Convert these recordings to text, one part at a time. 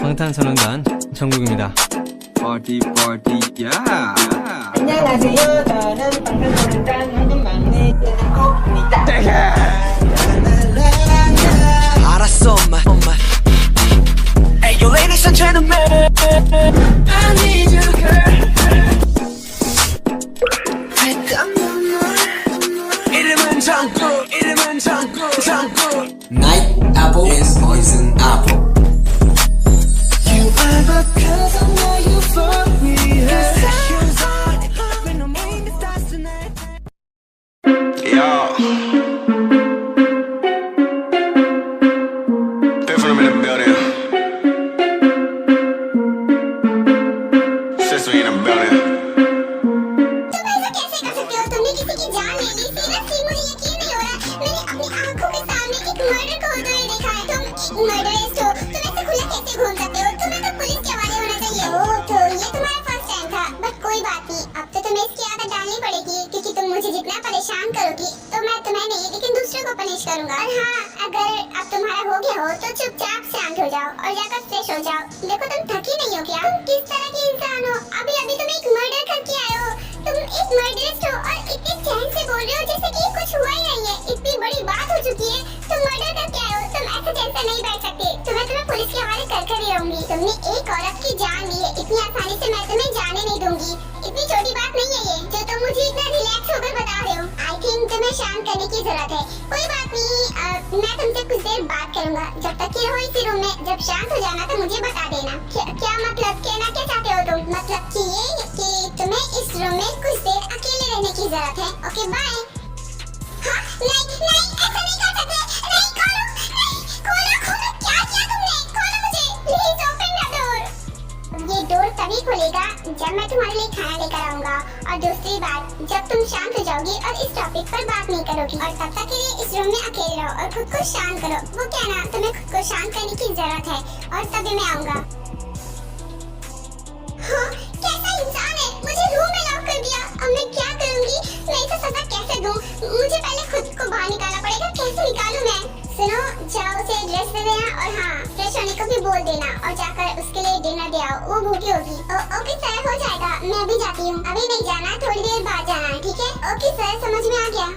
방탄소년단 정국입니다. Party party yeah. 안녕하세요. 저는 방탄소년단 황금 막내 정국입니다. 알았어 엄마 Hey yo ladies and gentlemen I need you girl 이름은 정국 Night apple is poison apple. You are the cause I know you for me Cause on when I'm in the stars tonight Yo. Different in the building. Sister in the building. तुम ऐसा कैसे कर सकते हो? तुमने किसी की जान ले ली। सीरियसली मुझे यकीन नहीं हो रहा। मैंने अपनी आंखों के सामने एक मर्डर को होते हुए देखा है। तुम एक मर्डरिस्ट हो। तुम ऐसे खुले कैसे घूम सकते हो? तुम्हें तो पुलिस के हवाले होना चाहिए। ओह, तो ये तुम्हारा फर्स्ट टाइम था। बट कोई बात नहीं। अब तो तुम्हें इसकी आदत डालनी पड़ेगी क्योंकि तुम मुझे जितना परेशान करोगी तो मैं तुम्हें नहीं लेकिन दूसरे को पनिश करूंगा। और हाँ, अगर अब तुम्हारा हो गया हो तो चुपचाप शांत हो जाओ और जाकर फ्रेश हो जाओ। देखो तुम थकी नहीं हो क्या? तुम किस तरह के इंसान हो? अभी अभी तुम एक मर्डर करके आए हो। तुम एक मर्डरिस्ट हो और इतने चैन से बोल रहे हो जैसे कि कुछ हुआ ही नहीं है। इतनी बड़ी बात हो चुकी है। तुम मर्डर करके आए हो। तुम ऐसे टेंशन नहीं बैठ सकते। तुम्हें पुलिस के हवाले कर ही रहूंगी। तुमने एक औरत की जान ली है। इतनी आसानी से मैं तुम्हें जाने नहीं दूंगी। इतनी छोटी बात नहीं है ये जो तुम मुझे इतना रिलैक्स होकर बता रहे हो। आई थिंक तुम्हें शांत करने की जरूरत है। कोई बात नहीं, मैं तुमसे कुछ देर बात करूंगा। जब तक कि रहो इसी रूम में। जब शांत हो जाना तो मुझे बता देना। क्या मतलब? कहना क्या चाहते हो तुम? मतलब कि ये कि तुम्हें इस रूम में कुछ देर अकेले रहने की जरूरत है। Okay bye. हाँ, नहीं नहीं ऐसा नहीं कर सकते। नहीं खोलो, नहीं खोलो खोलो। क्या किया तुमने? खोलो मुझे प्लीज, ओपन द डोर। ये डोर तभी खुलेगा जब मैं तुम्हारे लिए खाना लेकर आऊंगा। और दूसरी बात, जब तुम शांत हो जाओगी और इस टॉपिक पर बात नहीं करोगी। और तब तक के लिए इस रूम में अकेले रहो और खुद को शांत करो। वो क्या ना, तुम्हें खुद को शांत करने की जरूरत है और तभी मैं आऊंगा। हाँ, कैसा इंसान है? मुझे रूम में लॉक कर दिया। अब मैं क्या करूंगी? मैं इसे सजा कैसे दूं? मुझे पहले खुद को बाहर निकालना पड़ेगा। कैसे निकालूं मैं? सुनो, जाओ उसे ड्रेस दे देना और हाँ, फ्रेश होने को भी बोल देना और जाकर उसके लिए डिनर दे आओ। वो भूखी होगी। ओके सर, हो जाएगा। मैं अभी जाती हूँ। अभी नहीं जाना, थोड़ी देर बाद जाना है, ठीक है? ओके सर, समझ में आ गया।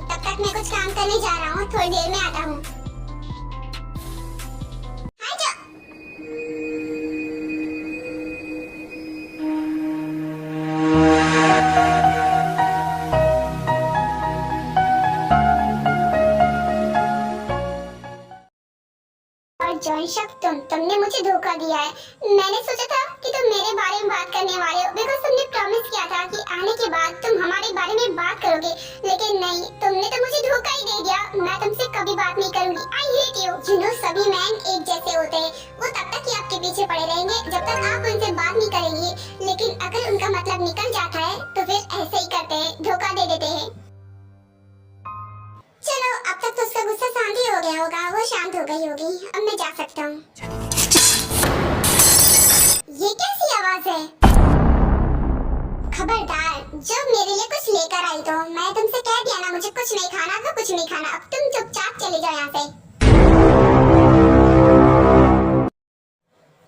तब तक मैं कुछ काम करने जा रहा हूँ। थोड़ी देर में आता हूँ। जॉन शक, तुमने मुझे धोखा दिया है। मैंने सोचा था कि तुम मेरे बारे में बात करने वाले हो बिकॉज़ तुमने प्रॉमिस किया था कि आने के बाद तुम हमारे बारे में बात करोगे। लेकिन नहीं, तुमने तो मुझे धोखा ही दे दिया। मैं तुमसे कभी बात नहीं करूंगी। I hate you. You know, सभी मैन एक जैसे होते हैं। वो तब तक ही आपके पीछे पड़े रहेंगे जब तक आप उनसे बात नहीं करेंगे। लेकिन अगर उनका मतलब निकल जाता है तो फिर ऐसे ही करते हैं, धोखा दे देते हैं। चलो, अब तक तो उसका गुस्सा शांत ही हो गया होगा। वो शांत हो गई होगी। अब मैं जा सकता हूँ। ये कैसी आवाज है? खबरदार, जब मेरे लिए कुछ लेकर आई तो मैं तुमसे कह दिया ना, मुझे कुछ नहीं खाना तो कुछ नहीं खाना। अब तुम चुपचाप चले जाओ यहाँ से।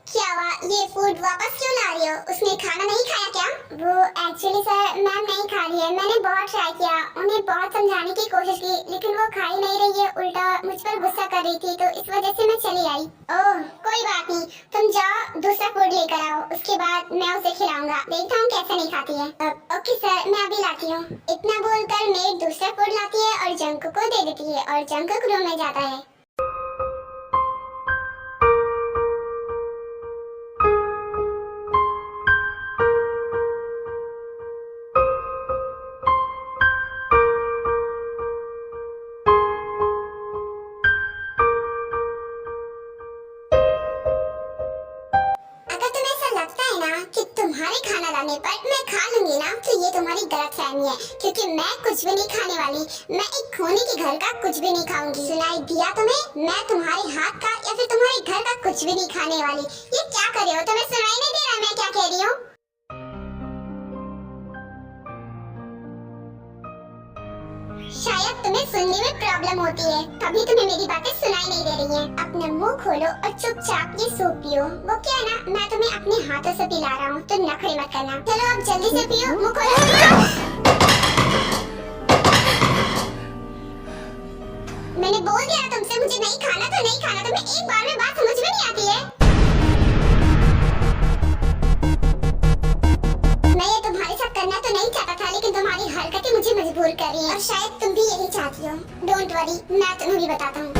क्या हुआ? ये फूड वापस क्यों ला रही हो? उसने खाना नहीं खाया क्या? वो एक्चुअली सर, मैम नहीं खा रही है। मैंने बहुत ट्राई किया, उन्हें बहुत समझाने की कोशिश की, लेकिन वो खा ही नहीं रही है। उल्टा मुझ पर गुस्सा कर रही थी, तो इस वजह से मैं चली आई। ओह, कोई बात नहीं। तुम जाओ, दूसरा फूड लेकर आओ। उसके बाद मैं उसे खिलाऊंगा। देखता हूँ कैसे नहीं खाती है। ओके सर, मैं अभी लाती हूँ। इतना बोलकर मेड दूसरा फूड लाती है और जंकुक को दे देती है और जंकुक रूम में जाता है। कि तुम्हारे खाना लाने पर मैं खा लूंगी ना, तो ये तुम्हारी गलतफहमी है। क्योंकि मैं कुछ भी नहीं खाने वाली। मैं एक खोने के घर का कुछ भी नहीं खाऊंगी। सुनाई दिया तुम्हें? मैं तुम्हारे हाथ का या फिर तुम्हारे घर का कुछ भी नहीं खाने वाली। ये क्या कर रहे हो? तुम्हें सुनाई नहीं दे रहा मैं क्या कह रही हूँ? शायद शायद तुम्हें सुनने में प्रॉब्लम होती है, तभी तुम्हें मेरी बातें सुनाई नहीं दे रही हैं। अपना मुंह खोलो और चुपचाप ये सूप पियो। वो क्या है ना, मैं तुम्हें अपने हाथों से पिला रहा हूँ, तो नखरे मत करना। चलो अब जल्दी से पियो, मुंह खोलो। मैंने बोल दिया तुमसे, मुझे नहीं खाना तो नहीं खाना, तुम्हें एक बार में बात समझ में नहीं आती है। मैं ये तुम्हारे साथ करना तो नहीं चाहता था, लेकिन तुम्हारी हरकतें मुझे मजबूर कर रही हैं और शायद तुम भी यही चाहती हो। डोंट वरी, मैं तुम्हें भी बताता हूँ।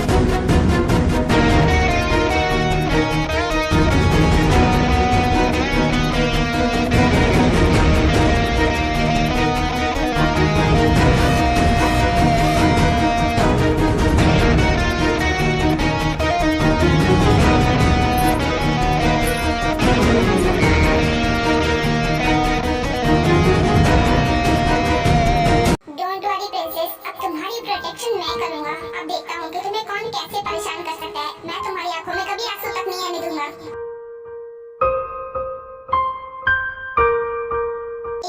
डोंट वरी प्रिंसेस, अब तुम्हारी प्रोटेक्शन मैं करूंगा। अब देखता हूँ कि तुम्हें कौन कैसे परेशान कर सकता है। मैं तुम्हारी आंखों में कभी आंसू तक नहीं आने दूंगा।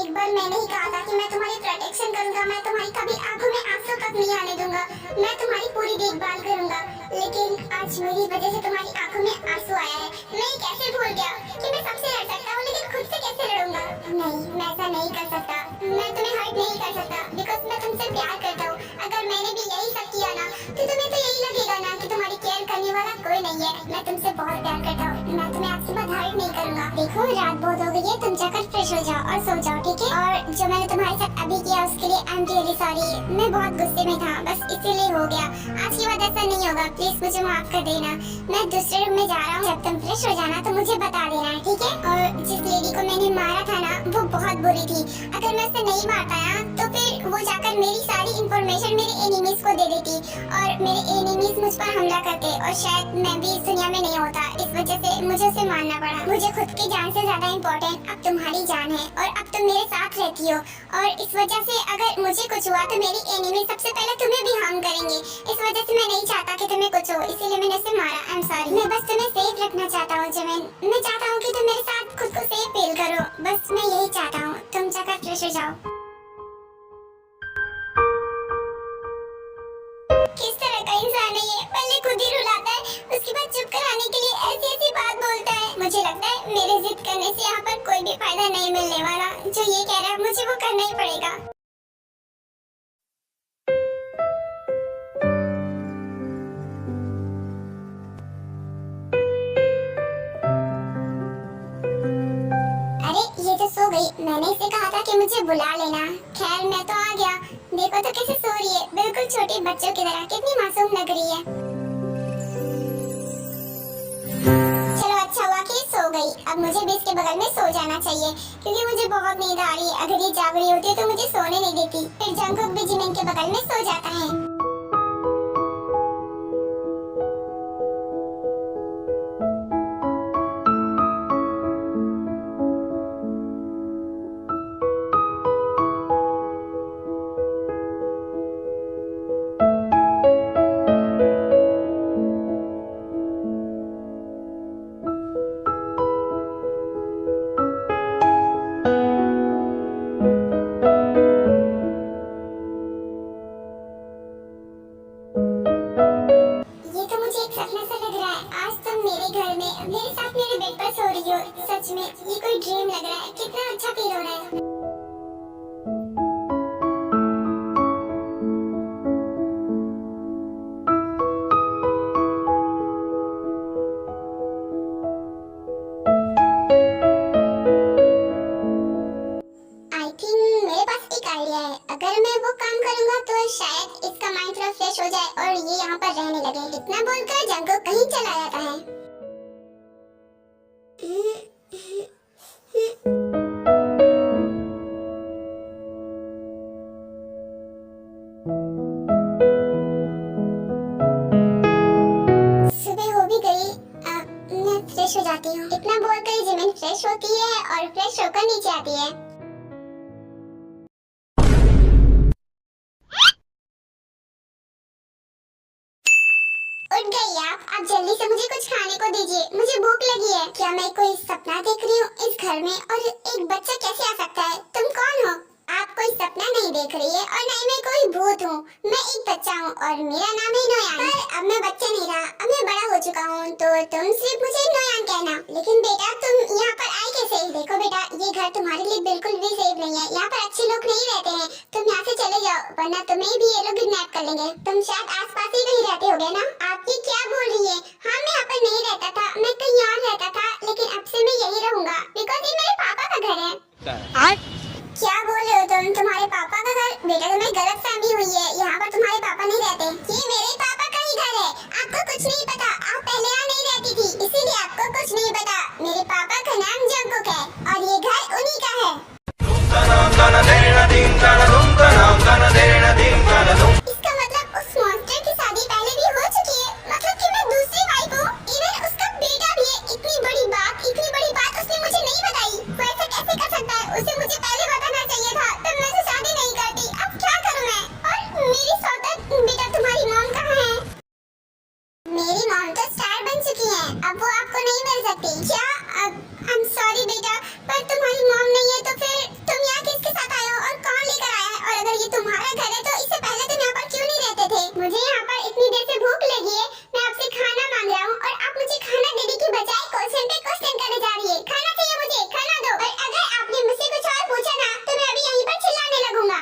एक बार मैंने ही कहा था कि मैं तुम्हारी प्रोटेक्शन करूंगा, मैं तुम्हारी कभी आंखों में आंसू तक नहीं आने दूंगा, मैं तुम्हारी पूरी देखभाल करूंगा। लेकिन आज मेरी वजह से तुम्हारी आंखों में आंसू आया है। मैं ये कैसे भूल गया कि मैं सबसे लड़ सकता हूँ, लेकिन खुद से कैसे लड़ूंगा? नहीं, मैं ऐसा नहीं कर सकता। मैं तुम्हें हर्ट नहीं कर सकता, बिकॉज मैं तुमसे प्यार करता हूँ। अगर मैंने भी यही सब किया ना, तो तुम्हें तो यही लगेगा ना कि तुम्हारी केयर करने वाला कोई नहीं है। मैं तुमसे बहुत प्यार करता हूँ, मैं तुम्हें आज के बाद हर्ट नहीं करूंगा। देखो रात बहुत हो गई है, तुम जाकर फ्रेश हो जाओ और सो जाओ, ठीक है? और जो मैंने तुम्हारे साथ अभी किया उसके लिए आई एम रियली सॉरी। मैं बहुत गुस्से में था, बस इसीलिए हो गया। आज के बाद ऐसा नहीं होगा, प्लीज मुझे माफ कर देना। मैं दूसरे रूम में जा रहा हूँ, जब तुम फ्रेश हो जाना तो मुझे बता देना, ठीक है? और जिस लेडी को मैंने मारा था ना, वो बहुत बुरी थी। अगर मैं उसे नहीं मारता ना, तो फिर वो जाकर मेरी सारी इंफॉर्मेशन मेरे एनिमीज को दे देती और मेरे एनिमीज मुझ पर हमला करते और शायद मैं भी इस दुनिया में नहीं होता। इस वजह से मुझे उसे मारना पड़ा। मुझे खुद की जान से ज्यादा इम्पोर्टेंट अब तुम्हारी जान है और अब तुम मेरे साथ रहती हो। और इस वजह से अगर मुझे कुछ हुआ तो मेरी एनिमी सबसे पहले तुम्हें भी हार्म करेंगे। इस वजह से मैं नहीं चाहता कि तुम्हें कुछ हो, इसीलिए मैंने उसे मारा। I am sorry. मैं बस तुम्हें सेफ रखना चाहता हूँ जमीन। मैं चाहता हूँ कि तुम मेरे साथ खुद को सेफ फील करो, बस मैं यही चाहता हूँ। तुम जाकर फ्रेश हो जाओ। किस तरह का इंसान है ये? पहले खुद ही रुलाता है, उसके बाद चुप कराने के लिए ऐसी ऐसी बात बोलता है। मुझे लगता है मेरे जिद करने से यहाँ पर कोई भी फायदा नहीं मिलने वाला। जो ये कह रहा है मुझे वो करना ही पड़ेगा। अरे ये तो सो गई। मैंने इसे कहा था कि मुझे बुला लेना। खैर मैं तो आ गया। देखो तो कैसे सो रही है, बिल्कुल छोटे बच्चों की तरह। कितनी मासूम लग रही है। चलो अच्छा हुआ कि सो गई। अब मुझे भी इसके बगल में सो जाना चाहिए, क्योंकि मुझे बहुत नींद आ रही है। अगर ये जाग रही होती है तो मुझे सोने नहीं देती। फिर जंगकुक भी जिमिन के बगल में सो जाता है। सच में ये कोई ड्रीम लग रहा है। कितना अच्छा फील हो रहा है। आई थिंक मेरे पास एक आइडिया है। अगर मैं वो काम करूंगा तो शायद इसका माइंड थोड़ा फ्रेश हो जाए और ये यहाँ पर रहने लगे। इतना बोलकर जंगकुक कहीं चला जाता है। सुबह हो भी गई। मैं फ्रेश हो जाती हूँ। इतना बोलकर जिमिन फ्रेश होती है और फ्रेश होकर नीचे आती है। उठ गई आप जल्दी से मुझे कुछ खाने को दीजिए। मुझे भूख लगी है। क्या मैं कोई सपना देख रही हूँ इस घर में? और एक बच्चा कैसे आ सकता है? तुम कौन हो? आप कोई सपना नहीं देख रही है और नहीं मैं कोई भूत हूँ। मैं एक बच्चा हूँ और मेरा नाम है नोयान। पर अब मैं बच्चा नहीं रहा, अब मैं बड़ा हो चुका हूँ, तो तुम सिर्फ मुझे नोयान कहना। लेकिन बेटा तुम यहाँ पर आए कैसे? देखो बेटा, ये घर तुम्हारे लिए बिल्कुल भी सेफ नहीं है। यहाँ पर अच्छे लोग नहीं रहते हैं। तुम यहाँ से चले जाओ, वरना तुम्हें भी ये लोग किडनैप कर लेंगे। तुम शायद आसपास ही कहीं रहते होगे ना? आप ये क्या बोल रही है? हाँ, मैं यहाँ पर नहीं रहता था, मैं कहीं और रहता था, लेकिन अब से मैं यही रहूंगा बिकॉज ये मेरे पापा का घर है। क्या बोल रहे हो तुम? तुम्हारे पापा का घर? बेटा तुम्हें गलतफहमी हुई है, यहाँ पर तुम्हारे पापा नहीं रहते। ये मेरे पापा का ही घर है। आपको कुछ नहीं पता, आप पहले यहाँ नहीं रहती थी, इसीलिए आपको कुछ नहीं पता। मेरे पापा का नाम जंगकुक है और ये घर उन्हीं का है। इसका मतलब उस मॉन्स्टर की शादी पहले भी हो चुकी है, मतलब कि मैं दूसरी वाइफ हूँ। इवन उसका बेटा भी है। इतनी बड़ी बात उसने मुझे नहीं बताई। वो ऐसा कैसे कर सकता है? उसे मुझे पहले बताना चाहिए था, तब मैं उसे शादी नहीं करती। अब क्या करूँ मैं? और मेरी सौतन बेटा, तुम्हारी मॉम कहाँ है? मेरी मॉम तो स्टार बन चुकी है, अब वो आपको नहीं मिल सकती। क्या? आई एम सॉरी बेटा, पर तुम्हारी मॉम नहीं है तो फिर तुम यहाँ किसके साथ आए हो और कौन लेकर आया है? और अगर ये तुम्हारा घर है तो इससे पहले तुम यहाँ पर क्यों नहीं रहते थे? मुझे यहाँ पर इतनी देर से भूख लगी है, मैं आपसे खाना मांग रहा हूँ और आप मुझे खाना देने की बजाय क्वेश्चन पे क्वेश्चन करने जा रही है। खाना चाहिए मुझे, खाना दो। और अगर आपने मुझसे कुछ और पूछा ना तो मैं अभी यहीं पर चिल्लाने लगूंगा।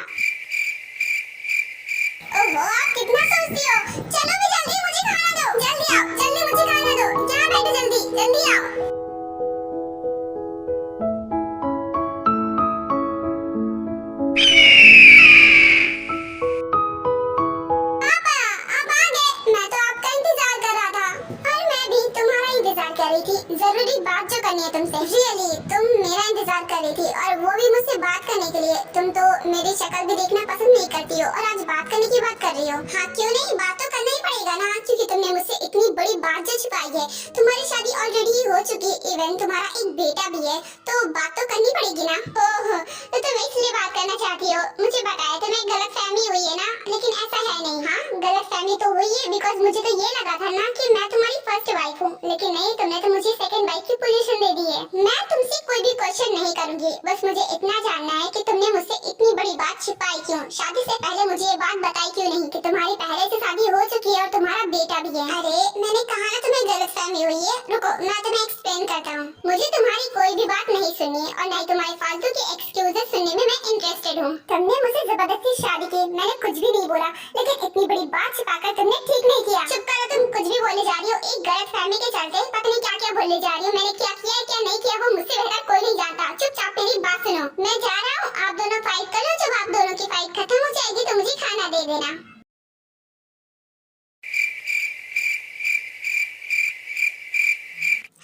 ओहो, आप कितना सोचती हो? चलो भी जल्दी, मुझे खाना दो। जल्दी आओ, जल्दी मुझे खाना दो। जहाँ बैठो, जल्दी जल्दी आओ। जरूरी बात जो करनी है तुमसे। रियली तुम मेरा इंतजार कर रही थी और वो भी मुझसे बात करने के लिए। तुम तो मेरी शक्ल भी देखना पसंद नहीं करती हो और आज बात करने की बात कर रही हो। हाँ क्यों नहीं, बात तो करना ही पड़ेगा ना, क्योंकि तुमने मुझसे इतनी बड़ी बात जो छिपाई है। तुम्हारी शादी ऑलरेडी हो चुकी, इवन तुम्हारा एक बेटा भी है, तो बात तो करनी पड़ेगी ना। ओह, तो तुम इसलिए बात करना चाहती हो। मुझे बताया तुम्हें गलतफहमी हुई है ना, लेकिन ऐसा है नहीं। हाँ गलतफहमी तो हुई है, बिकॉज मुझे तो ये लगा था ना कि मैं तुम्हारी फर्स्ट वाइफ हूँ, लेकिन नहीं, तुमने तो मुझे सेकंड वाइफ की पोजीशन दे दी है। मैं तुमसे कोई भी क्वेश्चन नहीं करूंगी, बस मुझे इतना जानना है कि तुमने मुझसे इतनी बड़ी बात छिपाई क्यों? शादी से पहले मुझे ये बात बताई क्यों नहीं कि तुम्हारी पहले से शादी हो चुकी है और तुम्हारा बेटा भी है? अरे मैंने कहा ना तुम्हें गलतफहमी हुई है। रुको मैं तुम्हें एक्सप्लेन करता हूँ। मुझे तुम्हारी कोई भी बात नहीं सुननी है और नहीं तुम्हारी फालतू की एक्सक्यूजेस सुनने में मैं इंटरेस्टेड हूँ। तुमने मुझसे जबरदस्ती शादी की, मैंने कुछ भी नहीं बोला, लेकिन इतनी बड़ी बात छिपाकर तुमने ठीक नहीं किया। चुप करो, तुम कुछ भी बोले जा रही हो। एक गलतफहमी के चलते पता नहीं क्या क्या बोले जा रही हो। मैंने क्या किया है क्या नहीं किया वो मुझसे बेहतर कोई नहीं जानता। चुपचाप मेरी बात सुनो, मैं जा रहा हूँ, आप दोनों फाइट कर लो। जब आप दोनों की फाइट खत्म हो जाएगी तो मुझे खाना दे देना।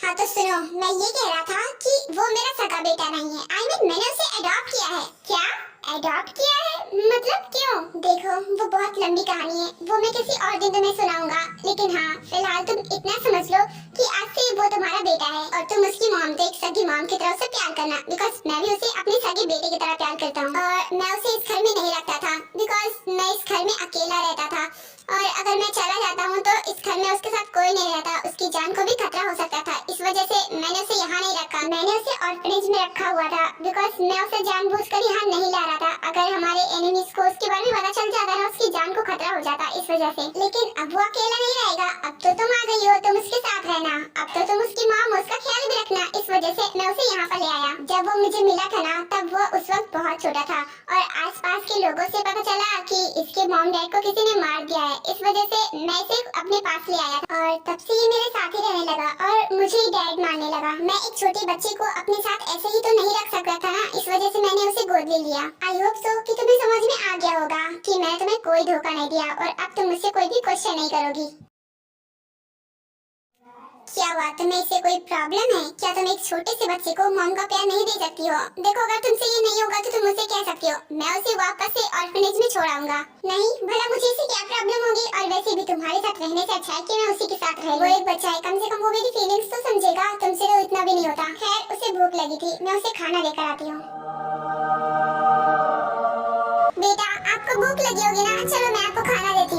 हाँ तो सुनो, मैं ये कह रहा था कि वो मेरा सगा बेटा नहीं है। आई मीन मैंने उसे अडॉप्ट किया है। क्या अडॉप्ट किया है? मतलब क्यों? देखो वो बहुत लंबी कहानी है, वो मैं किसी और दिन तुम्हें सुनाऊंगा, लेकिन हाँ फिलहाल तुम इतना समझ लो कि आज से वो तुम्हारा बेटा है और तुम उसकी मॉम को एक सगी मॉम की तरह से प्यार करना, बिकॉज मैं भी उसे अपने सगे बेटे की तरह प्यार करता हूँ। और मैं उसे इस घर में नहीं रखता था बिकॉज मैं इस घर में अकेला रहता था, और अगर मैं चला जाता हूँ तो इस घर में उसके साथ कोई नहीं रहता, उसकी जान को भी खतरा हो सकता था। इस वजह से मैंने उसे यहाँ नहीं रखा, मैंने उसे ऑर्फनेज में रखा हुआ था, बिकॉज मैं उसे जानबूझकर यहाँ नहीं ला रहा था। अगर हमारे एनिमीज को उसके बारे में पता चल जाता ना, उसकी जान को खतरा हो जाता इस वजह से। लेकिन अब वो अकेला नहीं रहेगा, अब तो तुम आ गई हो, तुम उसके साथ रहना। अब तो तुम उसकी मॉम, उसका ख्याल भी रखना। इस वजह से मैं उसे यहाँ पर ले आया। जब वो मुझे मिला था ना, तब वो उस वक्त बहुत छोटा था और आसपास के लोगों से पता चला कि इसके मॉम डैड को किसी ने मार दिया है। इस वजह से मैं इसे अपने पास ले आया था और तब से ये मेरे साथ ही रहने लगा और मुझे ही डैड मानने लगा। मैं एक छोटे बच्चे को अपने साथ ऐसे ही तो नहीं रख सकता था ना, इस वजह से मैंने उसे गोद ले लिया। आई होप सो कि तुम्हें समझ में आ गया होगा कि मैं तुम्हें कोई धोखा नहीं दिया और अब तुम मुझसे कोई भी क्वेश्चन नहीं करोगी। क्या हुआ, तुम्हें इससे कोई प्रॉब्लम है क्या? तुम एक छोटे से बच्चे को मॉम का प्यार नहीं दे सकती हो? देखो अगर तुमसे ये नहीं होगा तो तुम मुझसे कह सकती हो, मैं उसे वापस से ऑर्फनेज में छोड़ाऊंगा। नहीं भला मुझे इससे क्या प्रॉब्लम होगी? और वैसे भी तुम्हारे साथ रहने से अच्छा है कि मैं उसी के साथ रहूं। वो एक बच्चा है, कम से कम वो मेरी फीलिंग्स तो समझेगा। तुमसे तो इतना भी नहीं होता। खैर उसे भूख लगी थी, मैं उसे खाना लेकर आती हूँ। बेटा आपको भूख लगी होगी ना, चलो मैं आपको खाना देती